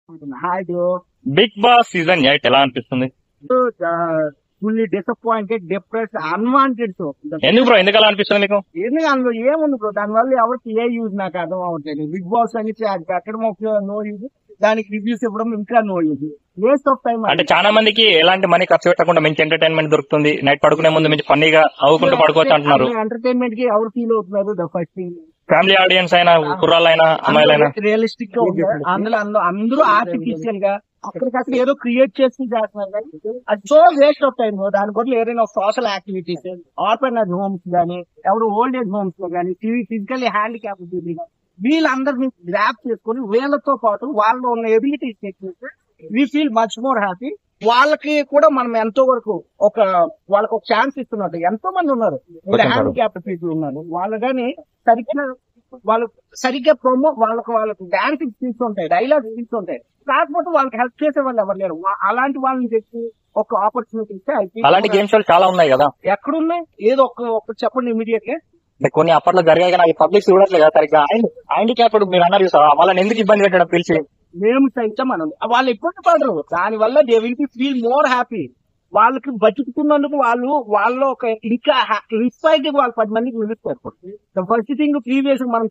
Hi bro. Bigg Boss season 8 ఎలా అనిపిస్తుంది? Fully disappointed, depressed, unwanted. So ఎందుకు bro, ఎందుకు అలా అనిపిస్తుంది మీకు? ఎందుకు అందులో ఏముంది బ్రో? దానివల్ల ఎవరికి ఏ యూజ్ నాకు అర్థం అవ్వట్లేదు. బిగ్ బాస్ అని అది పెట్టడం ఒక నో యూజ్, దానికి రివ్యూస్ ఇవ్వడం ఇంకా no use, waste of time. అంటే చాలా మందికి ఎలాంటి మనీ ఖర్చు పెట్టకుండా మంచి ఎంటర్టైన్మెంట్ దొరుకుతుంది, నైట్ పడుకునే ముందు మంచి ఫన్నీగా అవుకుంటూ పడుకోవచ్చు అంటున్నారు. ఎంటర్టైన్మెంట్ కి ఎవరు ఫీల్ అవుతున్నారు? The first thing, family audience అయినా, కుర్రాళ్ళైనా, అమ్మాయిలైనా రియలిస్టిక్ గా ఉంది. అందులో అందరూ ఆర్టిఫిషియల్ గా అక్కడికి అసలు ఏదో క్రియేట్ చేసి చేస్తున్నారు కానీ అది సో వేస్ట్ ఆఫ్ టైం. దాని బదులు ఏదైనా సోషల్ యాక్టివిటీస్, ఆర్ఫనైజ్ హోమ్స్ గానీ, ఎవరు ఓల్డ్ ఏజ్ హోమ్స్ లో గానీ, ఫిజికల్లీ హ్యాండిక్యాప్ వీళ్ళందరినీ గ్రాప్ చేసుకుని వీళ్ళతో పాటు వాళ్ళలో ఉన్న ఎబిలిటీస్ చేస్తే we feel much more happy. వాళ్ళకి కూడా మనం ఎంతో వరకు వాళ్ళకి ఒక ఛాన్స్ ఇస్తున్నట్టు ఎంతో మంది ఉన్నారు, హ్యాండిక్యాప్ పీపుల్ ఉన్నారు. వాళ్ళు కానీ సరిగ్గా వాళ్ళకి డాన్సింగ్ స్కిల్స్ ఉంటాయి, డైలాగ్ స్కిల్స్ ఉంటాయి, కాకపోతే వాళ్ళకి హెల్ప్ చేసే వాళ్ళు ఎవరు లేరు. అలాంటి వాళ్ళని తెచ్చి ఒక ఆపర్చునిటీ ఇస్తే అలాంటి గేమ్ షోలు చాలా ఉన్నాయి కదా, ఎక్కడున్నాయి? ఏదో ఒక చెప్పండి ఇమీడియట్ గా. కొన్ని అప్పట్లో జరిగాయి కానీ అవి పబ్లిక్ చూడట్లేదు కదా సరిగ్గా. హ్యాండిక్యాప్ మీరు అన్నారు చూసావా, వాళ్ళని ఎందుకు ఇబ్బంది పెట్టడం పిలిచి? మేము సైతం మనం వాళ్ళు ఇబ్బంది పడరు, దానివల్ల they will be feel more happy. వాళ్ళకి బతుకుతున్నందుకు వాళ్ళు ఒక ఇంకా ఇన్స్పైర్డ్ వాళ్ళు 10 మందికి నిలుస్తారు. ఫస్ట్ థింగ్ ప్రీవియస్ మనం